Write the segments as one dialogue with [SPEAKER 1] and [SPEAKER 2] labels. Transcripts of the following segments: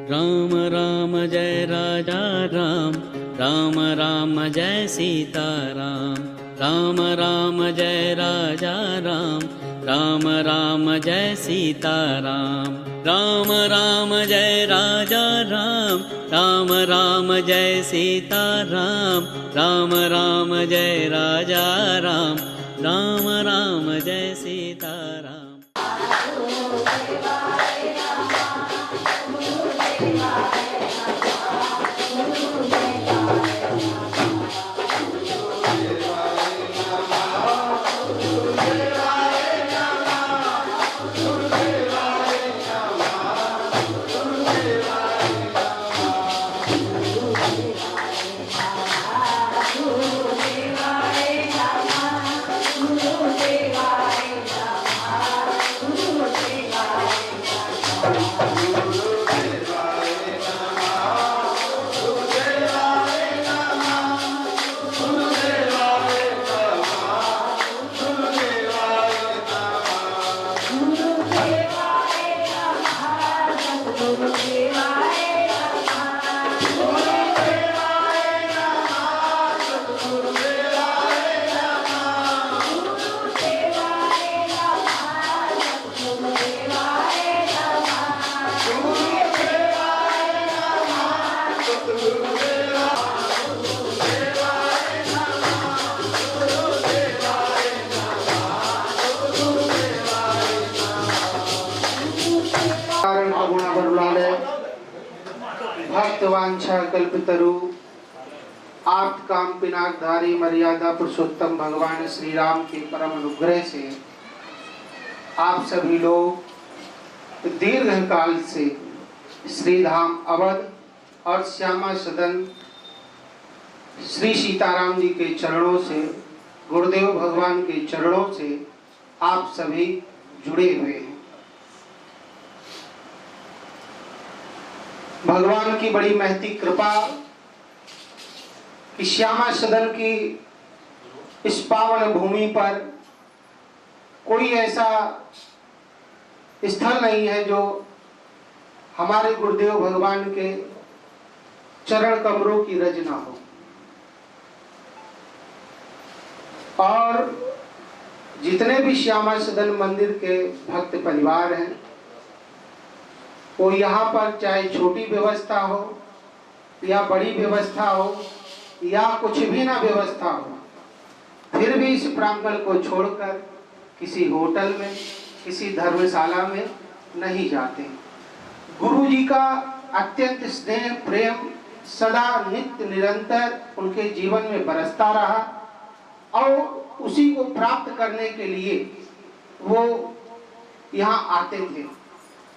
[SPEAKER 1] राम राम जय राजा राम, राम राम जय सीता राम, राम राम जय राजा राम, राम राम जय सीता राम, राम राम जय राजा राम, राम राम जय सीता राम, राम राम जय राजा राम, राम राम जय सीता राम।
[SPEAKER 2] भक्तवांछा कल्पतरु आप काम पिनाकधारी मर्यादा पुरुषोत्तम भगवान श्री राम के परम अनुग्रह से आप सभी लोग दीर्घ काल से श्री धाम अवध और श्यामा सदन श्री सीताराम जी के चरणों से, गुरुदेव भगवान के चरणों से आप सभी जुड़े हुए हैं। भगवान की बड़ी महती कृपा कि श्यामा सदन की इस पावन भूमि पर कोई ऐसा स्थल नहीं है जो हमारे गुरुदेव भगवान के चरण कमरों की रज ना हो। और जितने भी श्यामा सदन मंदिर के भक्त परिवार हैं, वो यहाँ पर चाहे छोटी व्यवस्था हो या बड़ी व्यवस्था हो या कुछ भी ना व्यवस्था हो, फिर भी इस प्रांगण को छोड़कर किसी होटल में, किसी धर्मशाला में नहीं जाते। गुरु जी का अत्यंत स्नेह प्रेम सदा नित्य निरंतर उनके जीवन में बरसता रहा और उसी को प्राप्त करने के लिए वो यहाँ आते थे।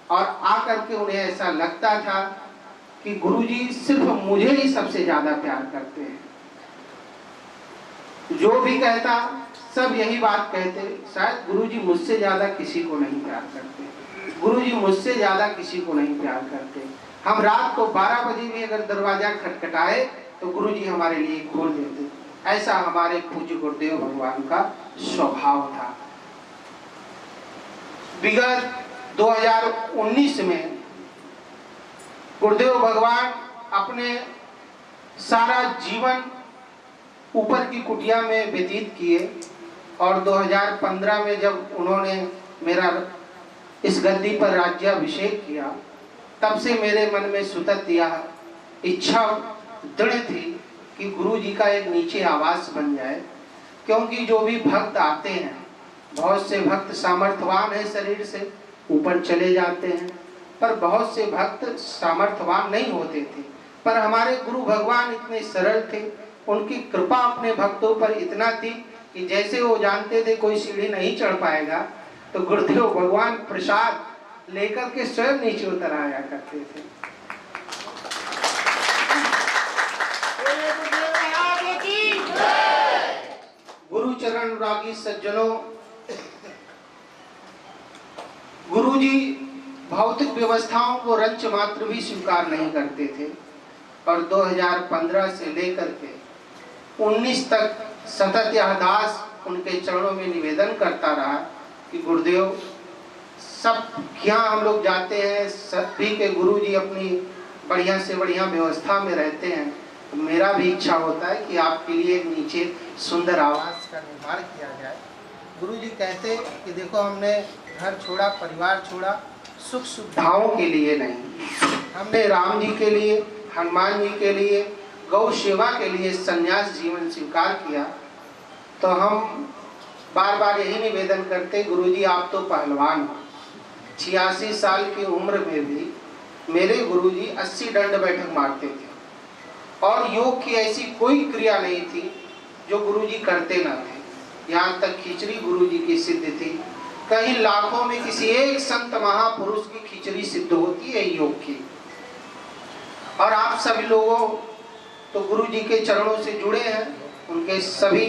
[SPEAKER 2] और आकर के उन्हें ऐसा लगता था कि गुरुजी सिर्फ मुझे ही सबसे ज्यादा प्यार करते हैं। जो भी कहता सब यही बात कहते, शायद गुरुजी मुझसे ज्यादा किसी को नहीं प्यार करते, गुरुजी मुझसे ज्यादा किसी को नहीं प्यार करते। हम रात को 12 बजे भी अगर दरवाजा खटखटाए तो गुरुजी हमारे लिए खोल देते। ऐसा हमारे पूज्य गुरुदेव भगवान का स्वभाव था। विगत 2019 में गुरुदेव भगवान अपने सारा जीवन ऊपर की कुटिया में व्यतीत किए और 2015 में जब उन्होंने मेरा इस गद्दी पर राज्याभिषेक किया, तब से मेरे मन में सुतत यह इच्छा दृढ़ थी कि गुरु जी का एक नीचे आवास बन जाए। क्योंकि जो भी भक्त आते हैं, बहुत से भक्त सामर्थ्यवान है, शरीर से ऊपर चले जाते हैं, पर बहुत से भक्त सामर्थ्यवान नहीं होते थे। पर हमारे गुरु भगवान इतने सरल थे, उनकी कृपा अपने भक्तों पर इतना थी कि जैसे वो जानते थे कोई सीढ़ी नहीं चढ़ पाएगा, तो गुरुदेव भगवान प्रसाद लेकर के स्वयं नीचे उतर आया करते थे। गुरु चरण रागी सज्जनों, गुरुजी भौतिक व्यवस्थाओं को रंच मात्र भी स्वीकार नहीं करते थे और 2015 से लेकर के 19 तक सतत यह दास उनके चरणों में निवेदन करता रहा कि गुरुदेव, सब यहाँ हम लोग जाते हैं, सभी के गुरुजी अपनी बढ़िया से बढ़िया व्यवस्था में रहते हैं, तो मेरा भी इच्छा होता है कि आपके लिए एक नीचे सुंदर आवास का निर्माण किया जाए। गुरुजी कहते कि देखो हमने घर छोड़ा, परिवार छोड़ा, सुख सुविधाओं के लिए नहीं, हमने राम जी के लिए, हनुमान जी के लिए, गौ सेवा के लिए संन्यास जीवन स्वीकार किया। तो हम बार बार यही निवेदन करते, गुरुजी आप तो पहलवान हो, 86 साल की उम्र में भी मेरे गुरुजी 80 दंड बैठक मारते थे, और योग की ऐसी कोई क्रिया नहीं थी जो गुरुजी करते ना थे। यहाँ तक खिचड़ी गुरुजी की सिद्ध थी, कहीं लाखों में किसी एक संत महापुरुष की खिचड़ी सिद्ध होती है योग की। और आप सभी लोगों तो गुरुजी के चरणों से जुड़े हैं, उनके सभी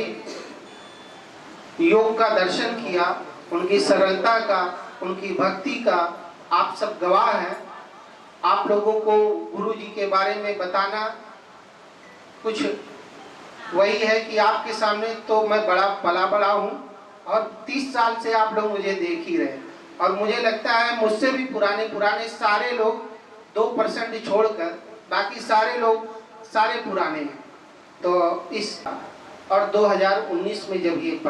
[SPEAKER 2] योग का दर्शन किया, उनकी सरलता का, उनकी भक्ति का आप सब गवाह हैं। आप लोगों को गुरुजी के बारे में बताना कुछ वही है कि आपके सामने तो मैं बड़ा पला बड़ा हूँ, और 30 साल से आप लोग मुझे देख ही रहे, और मुझे लगता है मुझसे भी पुराने सारे लोग 2% छोड़कर बाकी सारे लोग सारे पुराने हैं। तो इस और 2019 में जब ये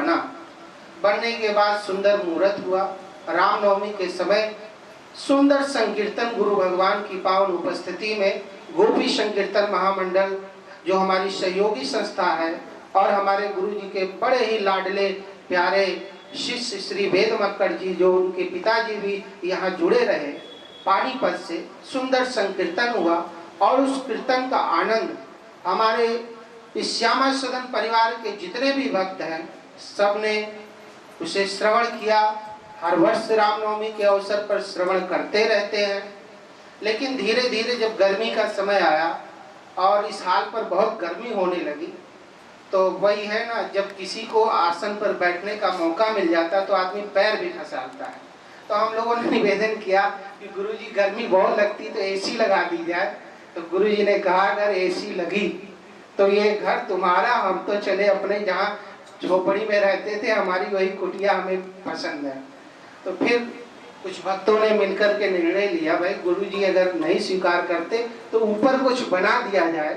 [SPEAKER 2] बनने के बाद सुंदर मुहूर्त हुआ, रामनवमी के समय सुंदर संकीर्तन गुरु भगवान की पावन उपस्थिति में गोपी संकीर्तन महामंडल जो हमारी सहयोगी संस्था है, और हमारे गुरु जी के बड़े ही लाडले प्यारे शिष्य श्री वेद मक्कड़ जी, जो उनके पिताजी भी यहाँ जुड़े रहे, पानीपत से सुंदर संकीर्तन हुआ। और उस कीर्तन का आनंद हमारे इस श्यामा सदन परिवार के जितने भी भक्त हैं सब ने उसे श्रवण किया। हर वर्ष रामनवमी के अवसर पर श्रवण करते रहते हैं, लेकिन धीरे धीरे जब गर्मी का समय आया और इस हाल पर बहुत गर्मी होने लगी, तो वही है ना, जब किसी को आसन पर बैठने का मौका मिल जाता तो आदमी पैर भी खसालता है। तो हम लोगों ने निवेदन किया कि गुरुजी गर्मी बहुत लगती तो एसी लगा दी जाए। तो गुरुजी ने कहा अगर एसी लगी तो ये घर तुम्हारा, हम तो चले अपने जहाँ झोपड़ी में रहते थे, हमारी वही कुटिया हमें पसंद है। तो फिर कुछ भक्तों ने मिलकर के निर्णय लिया, भाई गुरुजी अगर नहीं स्वीकार करते तो ऊपर कुछ बना दिया जाए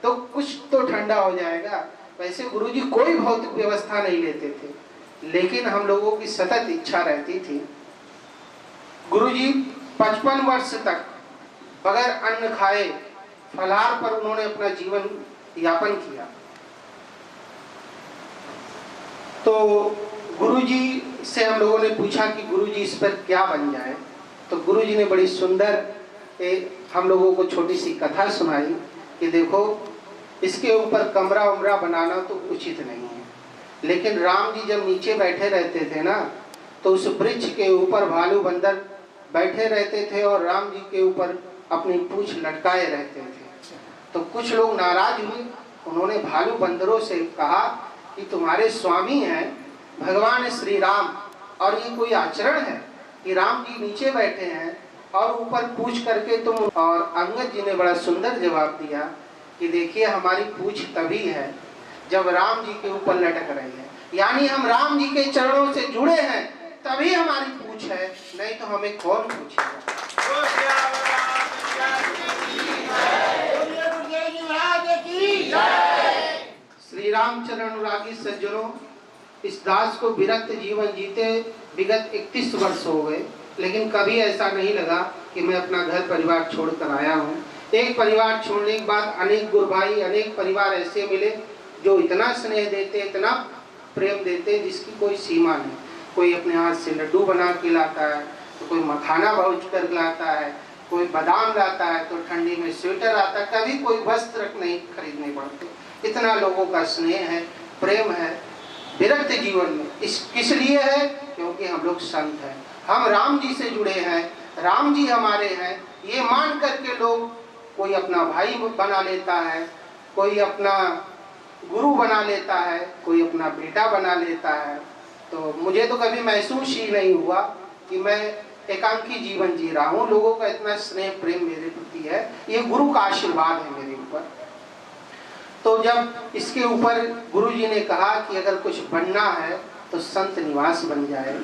[SPEAKER 2] तो कुछ तो ठंडा हो जाएगा। वैसे गुरुजी कोई भौतिक व्यवस्था नहीं लेते थे, लेकिन हम लोगों की सतत इच्छा रहती थी। गुरुजी 55 वर्ष तक बगैर अन्न खाए फलाहार पर उन्होंने अपना जीवन यापन किया। तो गुरुजी से हम लोगों ने पूछा कि गुरुजी इस पर क्या बन जाए। तो गुरुजी ने बड़ी सुंदर हम लोगों को छोटी सी कथा सुनाई कि देखो इसके ऊपर कमरा उमरा बनाना तो उचित नहीं है, लेकिन राम जी जब नीचे बैठे रहते थे ना, तो उस वृक्ष के ऊपर भालू बंदर बैठे रहते थे और राम जी के ऊपर अपनी पूंछ लटकाए रहते थे। तो कुछ लोग नाराज हुए, उन्होंने भालू बंदरों से कहा कि तुम्हारे स्वामी हैं भगवान श्री राम, और ये कोई आचरण है कि राम जी नीचे बैठे हैं और ऊपर पूछ करके तुम। और अंगद जी ने बड़ा सुंदर जवाब दिया कि देखिए हमारी पूछ तभी है जब राम जी के ऊपर लटक रही है, यानी हम राम जी के चरणों से जुड़े हैं तभी हमारी पूछ है, नहीं तो हमें कौन पूछेगा। श्री रामचरण अनुरागी सज्जनों, इस दास को विरक्त जीवन जीते विगत 31 वर्ष हो गए, लेकिन कभी ऐसा नहीं लगा कि मैं अपना घर परिवार छोड़कर आया हूँ। एक परिवार छोड़ने के बाद अनेक गुरु भाई, अनेक परिवार ऐसे मिले जो इतना स्नेह देते, इतना प्रेम देते जिसकी कोई सीमा नहीं। कोई अपने हाथ से लड्डू बना के लाता है, तो कोई मखाना भूज कर लाता है, कोई बादाम लाता है, तो ठंडी में स्वेटर आता है, कभी कोई वस्त्र नहीं खरीदने पड़ते। इतना लोगों का स्नेह है, प्रेम है विरक्त जीवन में। किस लिए है? क्योंकि हम लोग संत हैं, हम राम जी से जुड़े हैं, राम जी हमारे हैं, ये मान करके लोग कोई अपना भाई बना लेता है, कोई अपना गुरु बना लेता है, कोई अपना बेटा बना लेता है। तो मुझे तो कभी महसूस ही नहीं हुआ कि मैं एकांकी जीवन जी रहा हूँ। लोगों का इतना स्नेह प्रेम मेरे प्रति है, ये गुरु का आशीर्वाद है मेरे ऊपर। तो जब इसके ऊपर गुरु जी ने कहा कि अगर कुछ बनना है तो संत निवास बन जाए,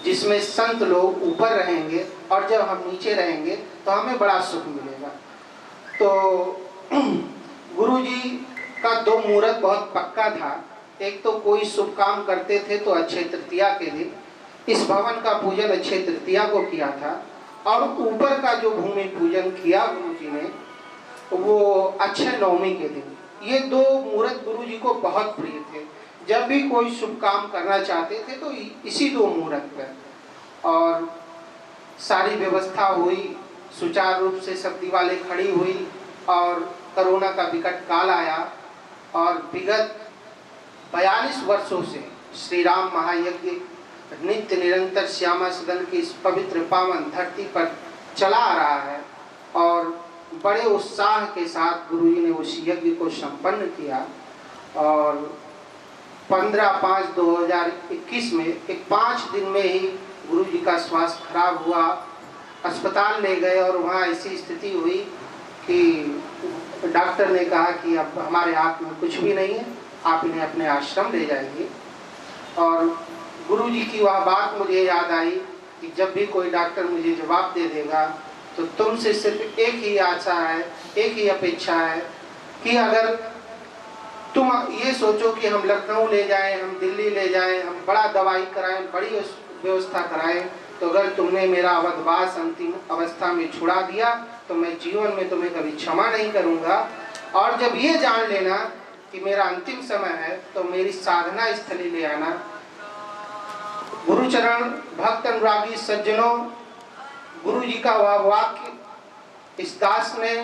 [SPEAKER 2] जिसमें संत लोग ऊपर रहेंगे और जब हम नीचे रहेंगे तो हमें बड़ा सुख मिलेगा। तो गुरु जी का दो मुहूर्त बहुत पक्का था। एक तो कोई शुभ काम करते थे तो अक्षय तृतीया के दिन इस भवन का पूजन अक्षय तृतीया को किया था, और ऊपर का जो भूमि पूजन किया गुरु जी ने वो अक्षय नवमी के दिन। ये दो मुहूर्त गुरु जी को बहुत प्रिय थे। जब भी कोई शुभ काम करना चाहते थे तो इसी दो मुहूर्त पर, और सारी व्यवस्था हुई, सुचारू रूप से सब दीवारें खड़ी हुई, और कोरोना का विकट काल आया, और विगत 42 वर्षों से श्री राम महायज्ञ नित्य निरंतर श्यामा सदन की इस पवित्र पावन धरती पर चला आ रहा है, और बड़े उत्साह के साथ गुरु जी ने उस यज्ञ को संपन्न किया। और 15/5/2021 में एक 5 दिन में ही गुरु जी का स्वास्थ्य खराब हुआ, अस्पताल ले गए, और वहाँ ऐसी स्थिति हुई कि डॉक्टर ने कहा कि अब हमारे हाथ में कुछ भी नहीं है, आप इन्हें अपने आश्रम ले जाइए। और गुरु जी की वह बात मुझे याद आई कि जब भी कोई डॉक्टर मुझे जवाब दे देगा तो तुमसे सिर्फ एक ही आशा है, एक ही अपेक्षा है कि अगर तुम ये सोचो कि हम लखनऊ ले जाएं, हम दिल्ली ले जाएं, हम बड़ा दवाई कराएं, बड़ी व्यवस्था कराएं, तो अगर तुमने मेरा अवधवास अंतिम अवस्था में छुड़ा दिया तो मैं जीवन में तुम्हें कभी क्षमा नहीं करूंगा। और जब ये जान लेना कि मेरा अंतिम समय है तो मेरी साधना स्थली ले आना। गुरुचरण भक्त अनुरागी सज्जनों, गुरु जी का वह वाक्य इस दास ने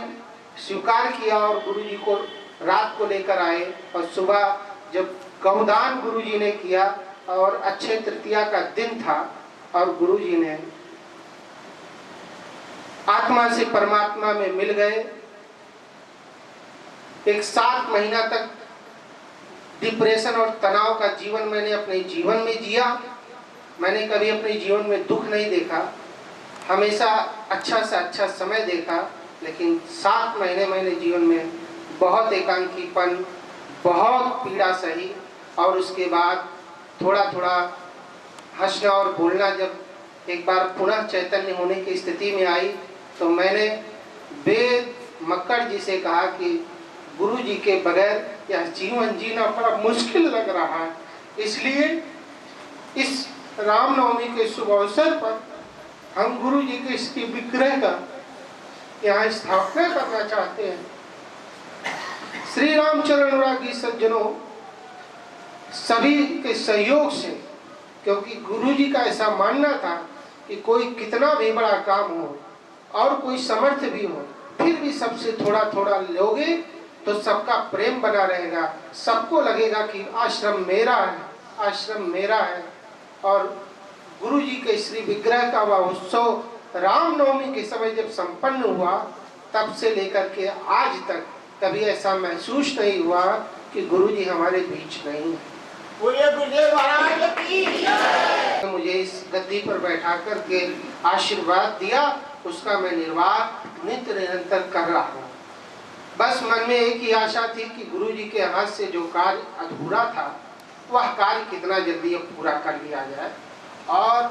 [SPEAKER 2] स्वीकार किया, और गुरु जी को रात को लेकर आए, और सुबह जब गौदान गुरु जी ने किया, और अक्षय तृतीया का दिन था, और गुरु जी ने आत्मा से परमात्मा में मिल गए। एक 7 महीना तक डिप्रेशन और तनाव का जीवन मैंने अपने जीवन में जिया। मैंने कभी अपने जीवन में दुख नहीं देखा, हमेशा अच्छा से अच्छा समय देखा, लेकिन 7 महीने मैंने जीवन में बहुत एकांकीपन, बहुत पीड़ा सही, और उसके बाद थोड़ा थोड़ा हंसना और बोलना जब एक बार पुनः चैतन्य होने की स्थिति में आई, तो मैंने वेद मक्कड़ जी से कहा कि गुरु जी के बगैर यह जीवन जीना बड़ा मुश्किल लग रहा है, इसलिए इस रामनवमी के शुभ अवसर पर हम गुरु जी के इसकी विग्रह का यहाँ स्थापना करना चाहते हैं। श्री रामचरण अनुरागी सज्जनों, सभी के सहयोग से, क्योंकि गुरु जी का ऐसा मानना था कि कोई कितना भी बड़ा काम हो और कोई समर्थ भी हो, फिर भी सबसे थोड़ा थोड़ा लोगे तो सबका प्रेम बना रहेगा, सबको लगेगा कि आश्रम मेरा है, आश्रम मेरा है। और गुरु जी के श्री विग्रह का वह उत्सव रामनवमी के समय जब संपन्न हुआ, तब से लेकर के आज तक कभी ऐसा महसूस नहीं हुआ कि गुरु जी हमारे बीच नहीं है। मुझे इस गद्दी पर बैठा करके आशीर्वाद दिया, उसका मैं निर्वाह नित्य निरंतर कर रहा हूँ। बस मन में एक ही आशा थी कि गुरु जी के हाथ से जो कार्य अधूरा था वह कार्य कितना जल्दी अब पूरा कर लिया जाए, और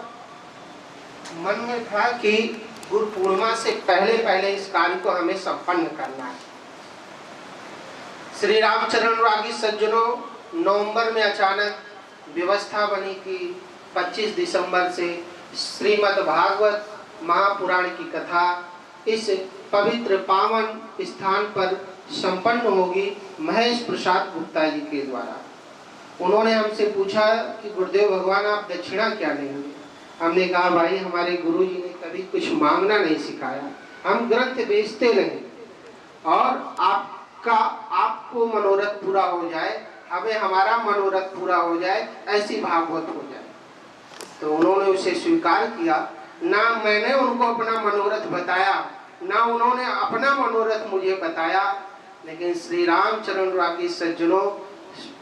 [SPEAKER 2] मन में था कि गुरु पूर्णिमा से पहले पहले इस कार्य को हमें संपन्न करना है। श्री रामचरण अनुरागी सज्जनों, नवंबर में अचानक व्यवस्था बनी कि 25 दिसंबर से श्रीमद् भागवत महापुराण की कथा इस पवित्र पावन स्थान पर संपन्न होगी महेश प्रसाद गुप्ता जी के द्वारा। उन्होंने हमसे पूछा कि गुरुदेव भगवान आप दक्षिणा क्या लेंगे। हमने कहा भाई हमारे गुरु जी ने कभी कुछ मांगना नहीं सिखाया, हम ग्रंथ बेचते रहे और आपको मनोरथ पूरा हो जाए, हमें हमारा मनोरथ पूरा हो जाए, ऐसी भागवत हो जाए। तो उन्होंने उसे स्वीकार किया। ना मैंने उनको अपना मनोरथ बताया, ना उन्होंने अपना मनोरथ मुझे बताया, लेकिन श्री रामचरण अनुरागी सज्जनों,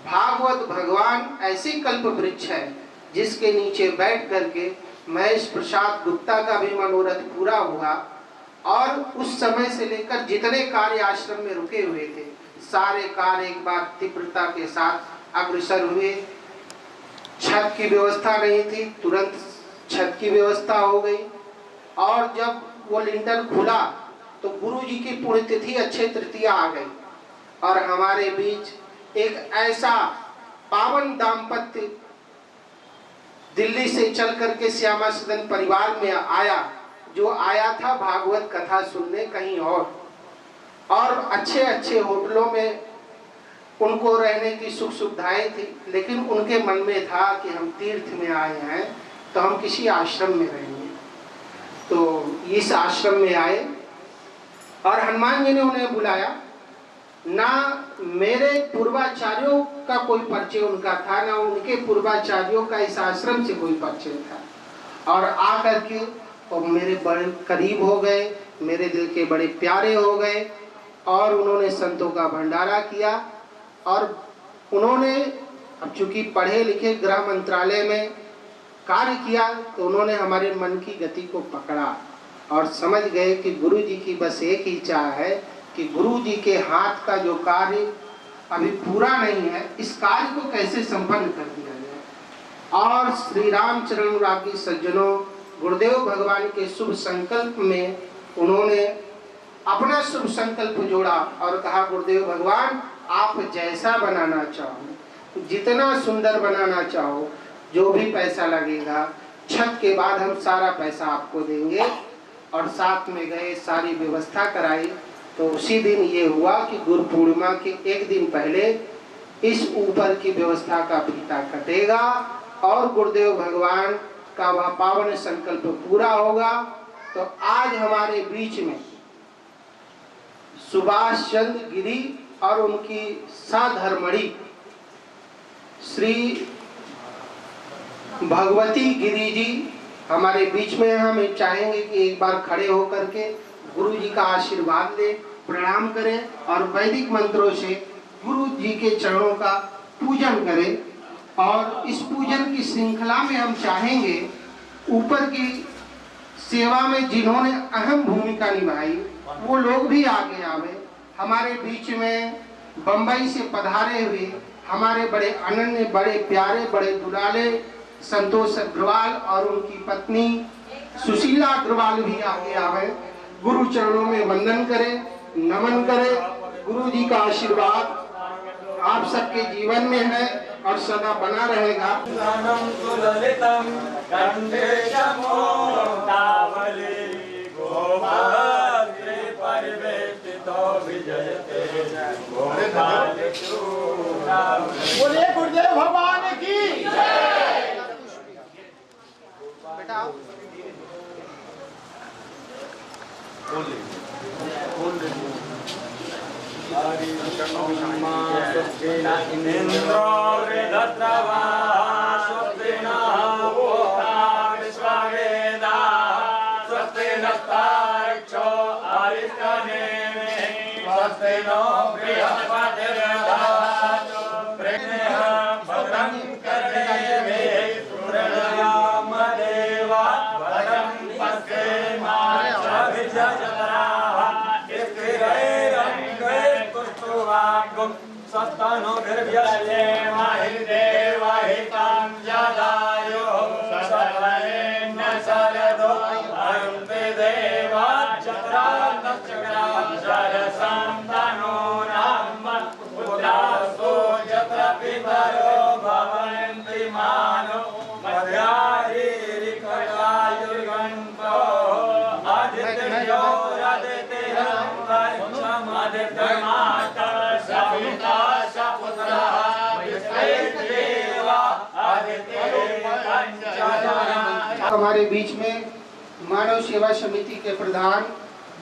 [SPEAKER 2] भागवत भगवान ऐसी कल्प वृक्ष है जिसके नीचे बैठ करके महेश प्रसाद गुप्ता का भी मनोरथ पूरा हुआ, और उस समय से लेकर जितने कार्य आश्रम में रुके हुए थे सारे कार्य एक बार तीव्रता के साथ अग्रसर हुए। छत की व्यवस्था नहीं थी, तुरंत छत की व्यवस्था हो गई, और जब वो लिंटर खुला तो गुरु जी की पुण्यतिथि अक्षय तृतीया आ गई और हमारे बीच एक ऐसा पावन दाम्पत्य दिल्ली से चल करके श्यामा सदन परिवार में आया, जो आया था भागवत कथा सुनने कहीं और अच्छे अच्छे होटलों में उनको रहने की सुख सुविधाएं थी, लेकिन उनके मन में था कि हम तीर्थ में आए हैं तो हम किसी आश्रम में रहेंगे। तो इस आश्रम में आए और हनुमान जी ने उन्हें बुलाया। ना मेरे पूर्वाचार्यों का कोई परिचय उनका था, ना उनके पूर्वाचार्यों का इस आश्रम से कोई परिचय था, और आकर के वो मेरे बड़े करीब हो गए, मेरे दिल के बड़े प्यारे हो गए और उन्होंने संतों का भंडारा किया। और उन्होंने अब चूंकि पढ़े लिखे गृह मंत्रालय में कार्य किया तो उन्होंने हमारे मन की गति को पकड़ा और समझ गए कि गुरु जी की बस एक ही चाह है कि गुरु जी के हाथ का जो कार्य अभी पूरा नहीं है, इस कार्य को कैसे संपन्न कर दिया जाए। और श्री रामचरण रागी सज्जनों, गुरुदेव भगवान के शुभ संकल्प में उन्होंने अपना शुभ संकल्प जोड़ा और कहा, गुरुदेव भगवान आप जैसा बनाना चाहो, जितना सुंदर बनाना चाहो, जो भी पैसा लगेगा, छत के बाद हम सारा पैसा आपको देंगे। और साथ में गए, सारी व्यवस्था कराई। तो उसी दिन ये हुआ कि गुरु पूर्णिमा के एक दिन पहले इस ऊपर की व्यवस्था का फीता कटेगा और गुरुदेव भगवान का वह पावन संकल्प पूरा होगा। तो आज हमारे बीच में सुभाष चंद्र गिरी और उनकी साधर्मणी श्री भगवती गिरी जी हमारे बीच में। हम चाहेंगे कि एक बार खड़े होकर के गुरु जी का आशीर्वाद ले, प्रणाम करें और वैदिक मंत्रों से गुरु जी के चरणों का पूजन करें। और इस पूजन की श्रृंखला में हम चाहेंगे ऊपर की सेवा में जिन्होंने अहम भूमिका निभाई वो लोग भी आगे आवे। हमारे बीच में बंबई से पधारे हुए हमारे बड़े अनन्य, बड़े प्यारे, बड़े दुलारे संतोष अग्रवाल और उनकी पत्नी सुशीला अग्रवाल भी आगे आवे, गुरु चरणों में वंदन करें, नमन करें। गुरु जी का आशीर्वाद आप सबके जीवन में है और सदा बना रहेगा।
[SPEAKER 3] बोलिए गुरुदेव भगवान की
[SPEAKER 2] बेटा
[SPEAKER 3] सस्तनो गर्भ्यले महिदेवाहितां जदायो सर्वेण शरदो अन्ते देवा चक्रान्तचक्रां शरसं तनो नाम पुत्रासो यत्र पितरो भवन्ति मानो मध्यारीरिकलायुर्गन्तो आदित्यो आदित्यं वर्षम् आदित्यमाता
[SPEAKER 2] हमारे बीच में मानव सेवा समिति के प्रधान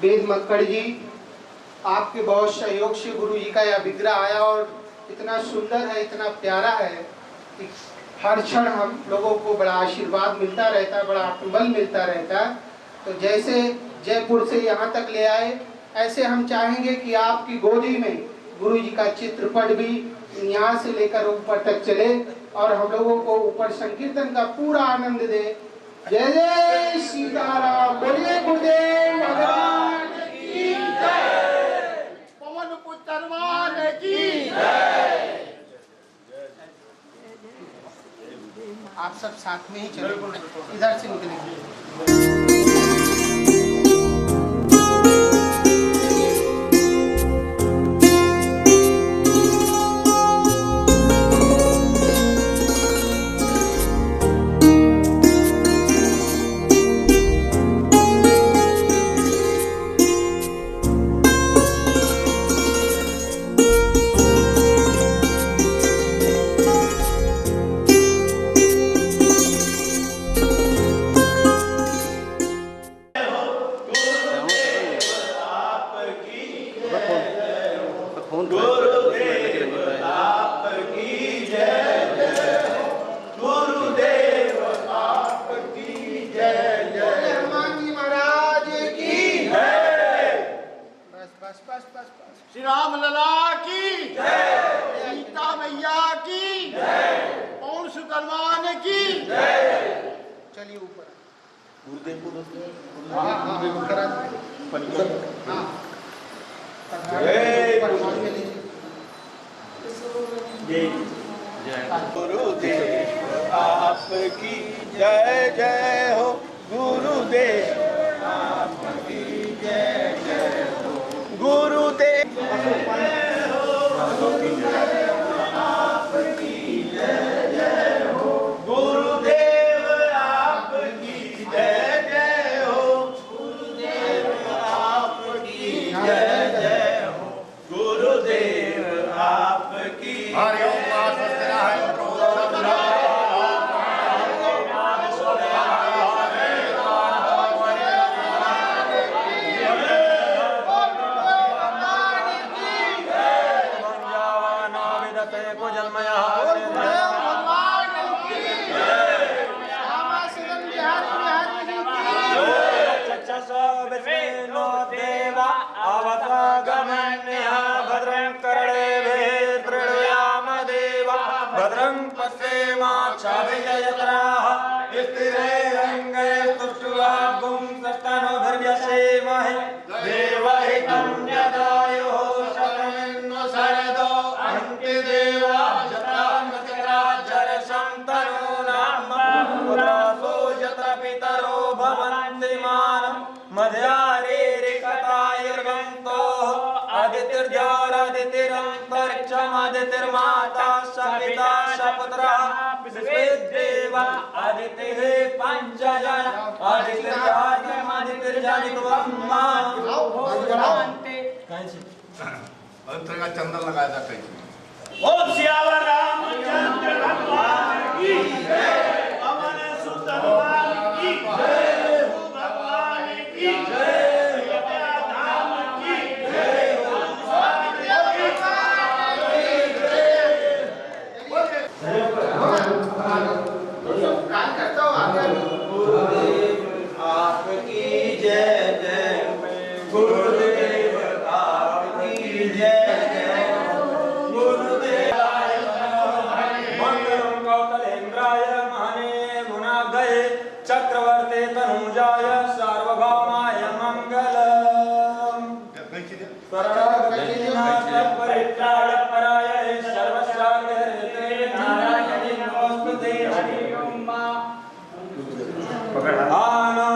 [SPEAKER 2] वेद मक्कड़ जी, आपके बहुत सहयोग से गुरु जी का यह विग्रह आया और इतना सुंदर है, इतना प्यारा है कि हर क्षण हम लोगों को बड़ा आशीर्वाद मिलता रहता है, बड़ा आत्मबल मिलता रहता है। तो जैसे जयपुर से यहाँ तक ले आए, ऐसे हम चाहेंगे कि आपकी गोदी में गुरु जी का चित्रपट भी यहाँ से लेकर ऊपर तक चले और हम लोगों को ऊपर संकीर्तन का पूरा आनंद दे। जय जय सीताराम, बोलिए गुरुदेव भगवान की जय,
[SPEAKER 3] पवन पुत्र मान की जय।
[SPEAKER 2] आप सब साथ में ही चलो, इधर से निकलेंगे। बस बस बस बस।
[SPEAKER 3] श्री राम लला की जय, सीता मैया की जय, पवन सुत हनुमान की जय।
[SPEAKER 2] चलिए ऊपर।
[SPEAKER 3] गुरुदेव को
[SPEAKER 4] गुरुदेव आपकी जय जय हो, गुरुदेव आपकी जय जय हो, गुरुदेव आपकी जय जय हो, गुरुदेव आपकी जय जय हो, गुरुदेव आपकी जय जय हो, गुरुदेव आपकी भद्रं पश्येमाक्षाभिजयत्राः स्थिरैरङ्गै स्तुष्ट्वागुं सस्तनोभिर्यसेमहे देवहितं यदायुः शतमिन्नो शरदो अन्तिदेवा शतामतिराजरसं तनूनां पुरासो यत्र पितरो भवन्ति मानं मध्यारेरिकतायुर्गन्तोः आदितिर्जोरादितिरन्तरिक्षमादितिर्माता सपिता सपुत्रः विश्वेदेवा आदितिः पञ्चजन आदितिर्जातिर्मादितिर्जातित्वम्मा
[SPEAKER 5] पवित्र का चंदन लगाया था कहीं।
[SPEAKER 4] ओम सियावर रामचंद्र भगवान की जय, पवन सुत हनुमान की जय, भगवान की जय, धाम की जय,
[SPEAKER 2] कान करता हूँ आगे।
[SPEAKER 4] गुरुदेव आपकी जय जय, गुरुदेव आपकी जय जय, गुरुदेवाय मंगलम कौशलेन्द्राय महने गुणाब्धये चक्रवर्ती तनुजाय सार्वभौमाय मंगलम। शरणगतिनाथ परित्राणपराय सर्वशान्तिर्ते नारायणी नमोस्तुते। हरि ओम। आनो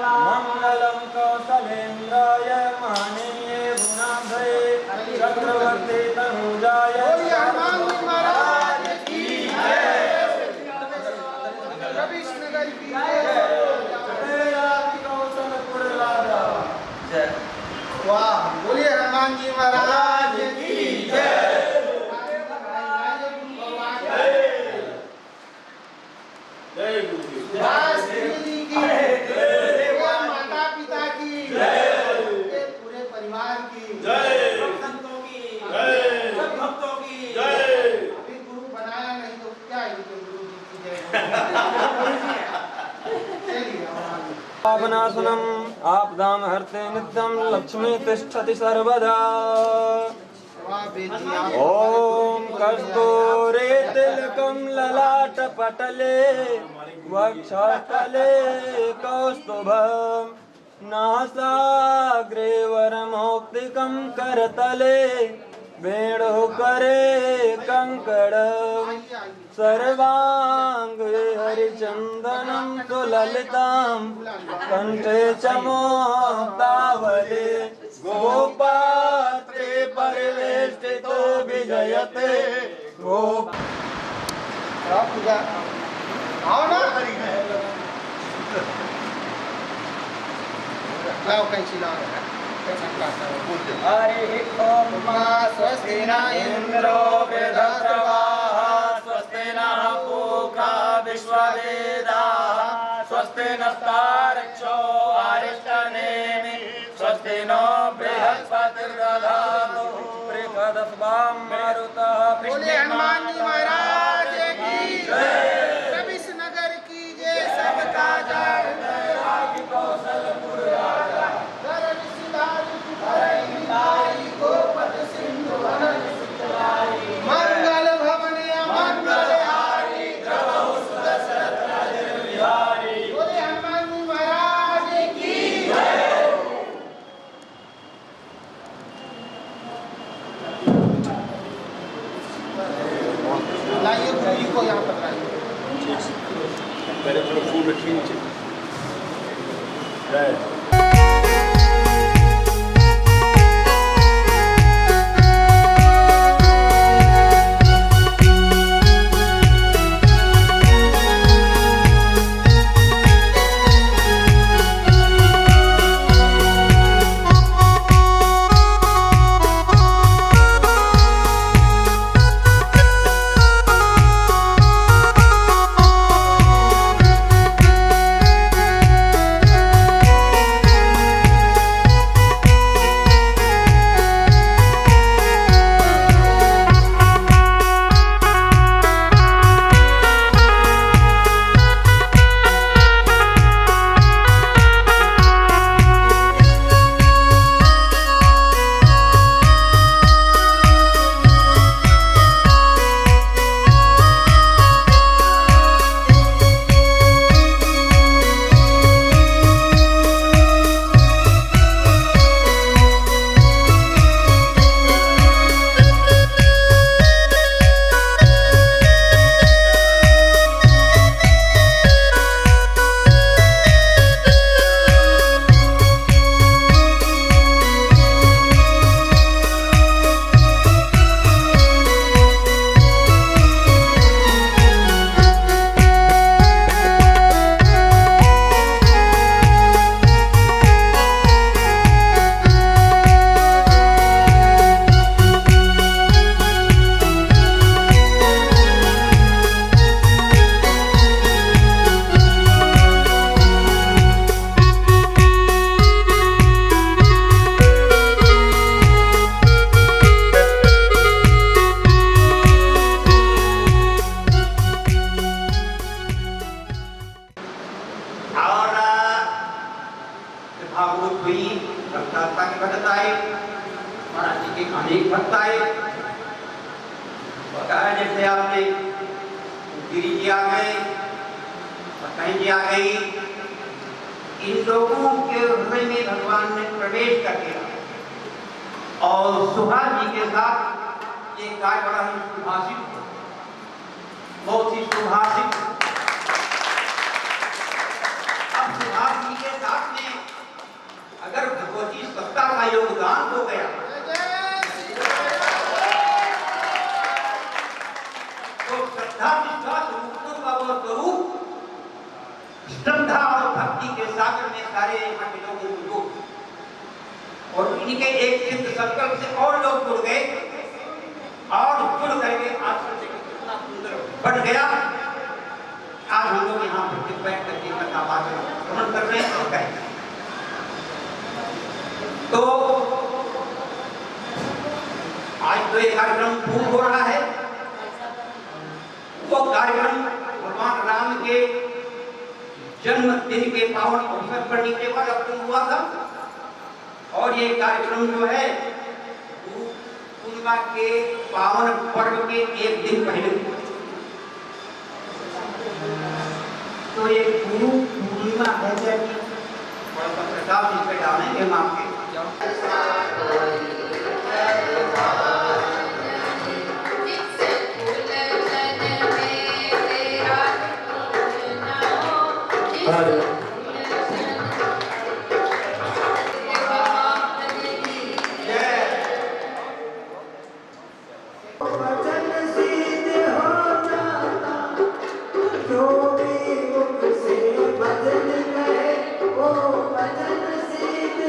[SPEAKER 4] मंगलम कौशलेन्द्राय महनीय गुणाब्धये चक्रवर्ती तनुजाय
[SPEAKER 2] हनुमान जी महाराज की जय। रविशनगर की जय। वाह, बोलिए हनुमान जी महाराज की जय। माता पिता की पूरे परिवार की सब संतों की सब भक्तों की अभी गुरु बनाया नहीं तो क्या है तो गुरु जी की जय। चलिए
[SPEAKER 4] पावनासनम आपदाम हरते नित्यं लक्ष्मी तिष्ठति सर्वदा। ओम कस्तूरी तिलकं ललाटपटले वक्षस्थले कौस्तुभं नासाग्रे वरमौक्तिकं करतले वेणुकरे कंकणं सर्वांगे हरिचन्दनं सुललितं कंठे च मोक्तावले गोपात्रे परिवेष्टितो विजयते
[SPEAKER 2] पूजा आओ ना लाओ कैंची लाओ
[SPEAKER 4] हरि ओम स्वस्ति न इंद्रो वृद्धस्रवाः स्वस्ति नः पूषा विश्ववेदाः स्वस्ति नस्तार्क्ष्यो अरिष्टनेमि स्वस्ति नो बृहस्पतिर्दधातु बृहस्पतिर्दधातु मारुतः
[SPEAKER 2] बोले हनुमान जी महाराज की जय, रविश नगर की जय, सबका जय, मंगल भवन मंगल हारी द्रवहु सुदशरथ राजन बिहारी। बोले हनुमान जी महाराज की जय। लाइए गुरु को यहाँ पर लाइए।
[SPEAKER 5] पहले थोड़ा फूल रखिए नीचे।
[SPEAKER 6] अनेक भक्ताएं बताया, जैसे आपने गिरी जी आ गए, बताई जी आ गई, इन लोगों के हृदय में भगवान ने प्रवेश कर दिया और सुभाष जी के साथ ये कार्य बड़ा ही सुभाषित, बहुत ही सुभाषित। अब सुभाष जी के साथ में अगर भगवती सत्ता का योगदान हो गया तो श्रद्धा विश्वास रूपों का वो स्वरूप श्रद्धा और भक्ति के सागर में सारे यहाँ के लोगों को जोड़ और इनके एक सिद्ध संकल्प से और लोग जुड़ गए और जुड़ करके आश्रम से कितना सुंदर बढ़ गया। आज हम लोग यहाँ पर बैठ करके कथा बात श्रवण कर रहे हैं और कहें तो आज तो एक कार्यक्रम पूर्ण हो रहा है। वो कार्यक्रम भगवान राम के जन्मदिन के पावन अवसर पर नीचे वाला पूर्ण हुआ था और ये कार्यक्रम जो है पूर्णिमा के पावन पर्व के एक दिन पहले, तो ये गुरु पूर्णिमा है जब प्रकाश इस पे डालेंगे हम आपके
[SPEAKER 7] भजन करे वो भजन सिद्ध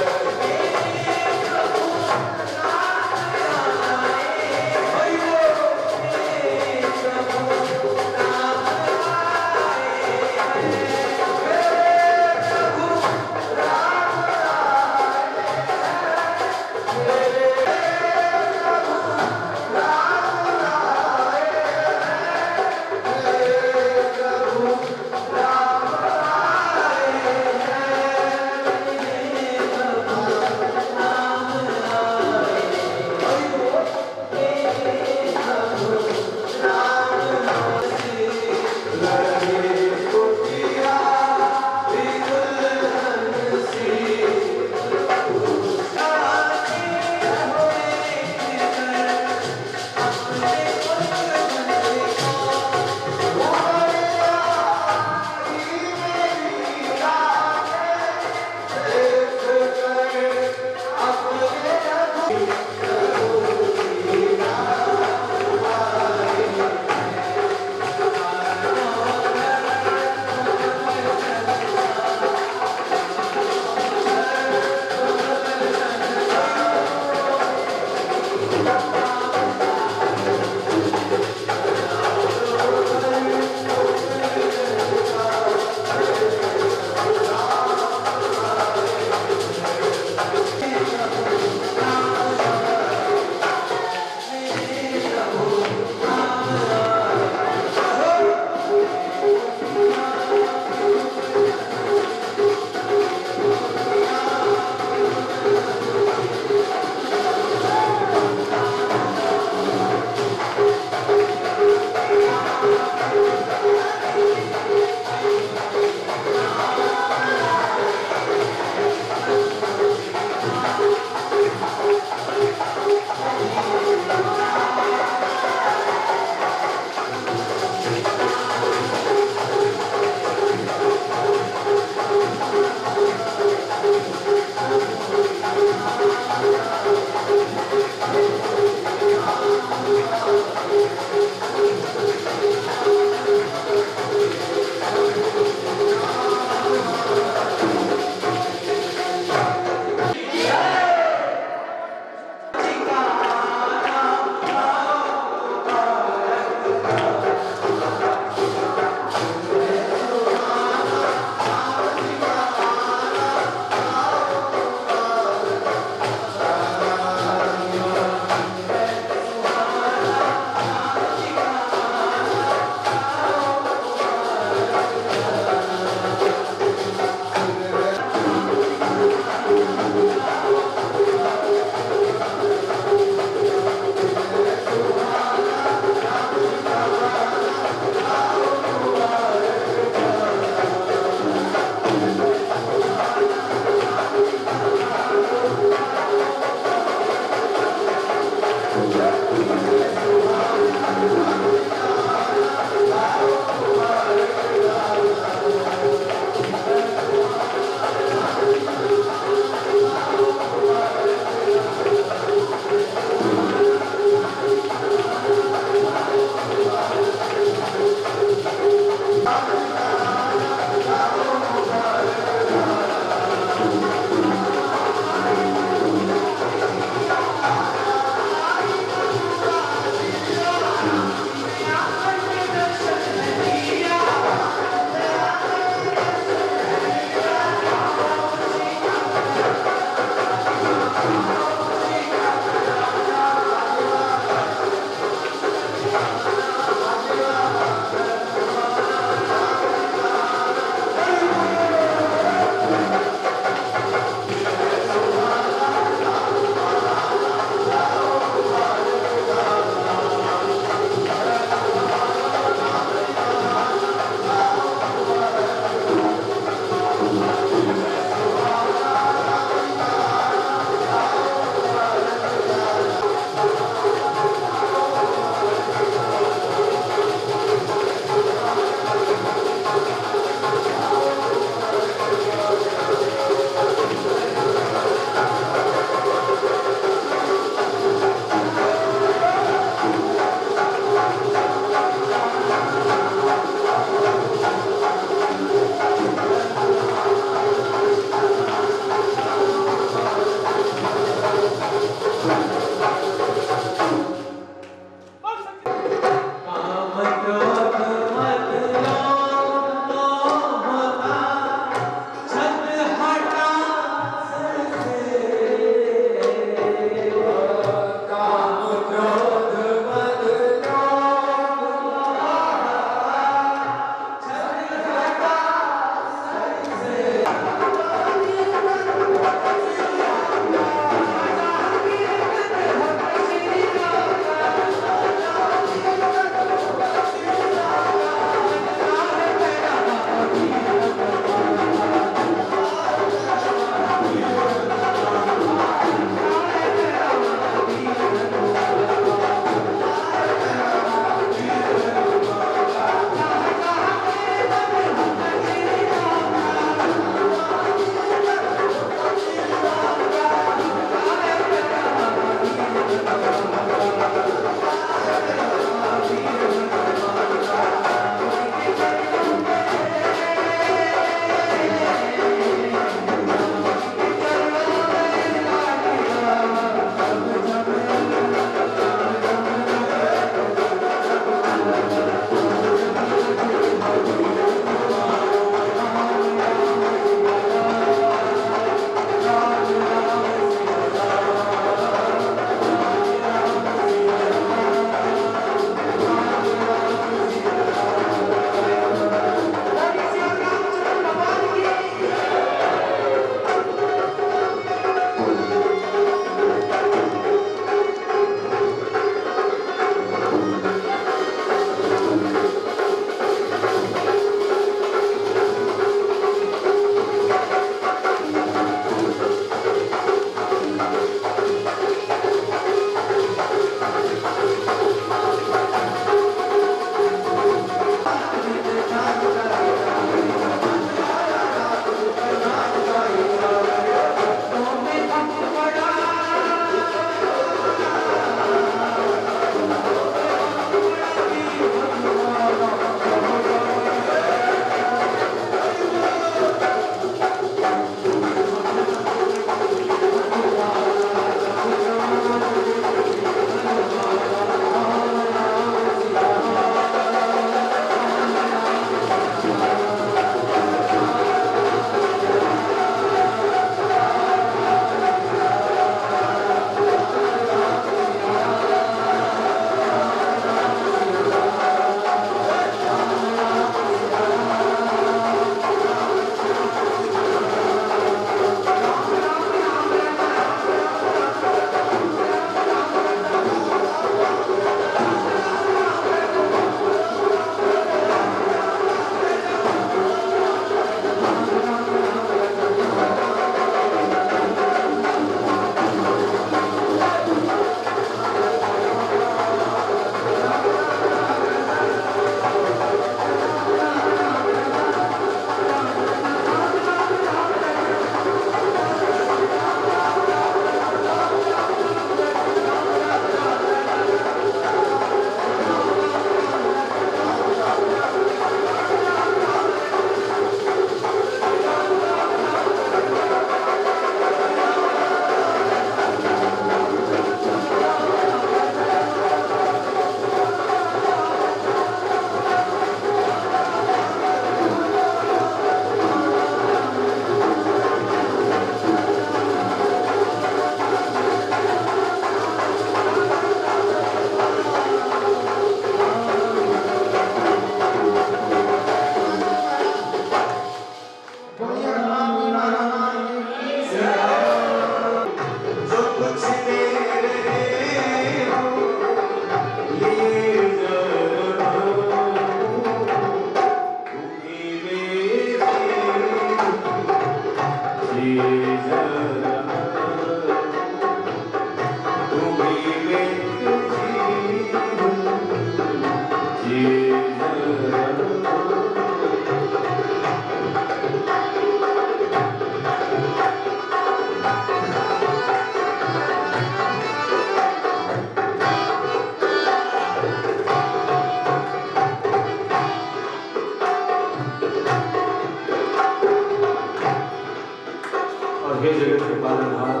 [SPEAKER 7] हे जगत के पालनहार,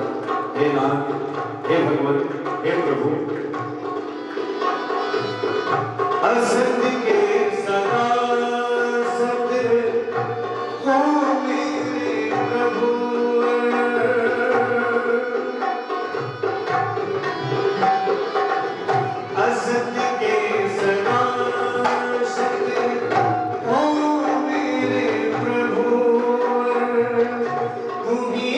[SPEAKER 7] हे नाथ, हे भगवत, हे प्रभु, असत के सदा सत हो मेरे प्रभु। असत के सदा सत हो मेरे प्रभु। तुम्ही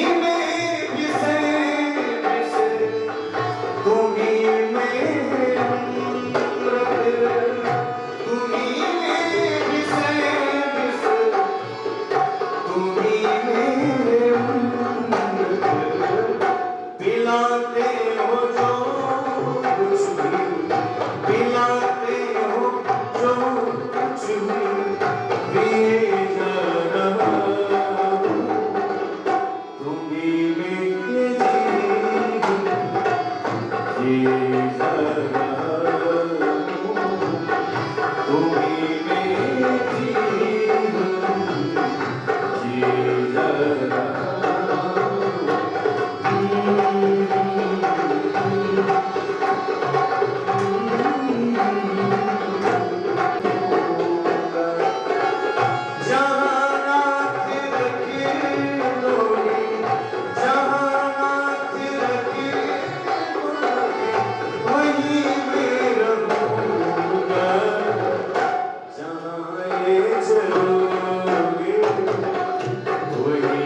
[SPEAKER 7] पिलाते हो जो कुछ भी, पिलाते हो जो कुछ भी, पिए जा रहा हूँ। तुम ही मेरे जीवन जी जा रहा हूँ। तुम ही मेरे जीवन जी जा रहा हूँ। Wait.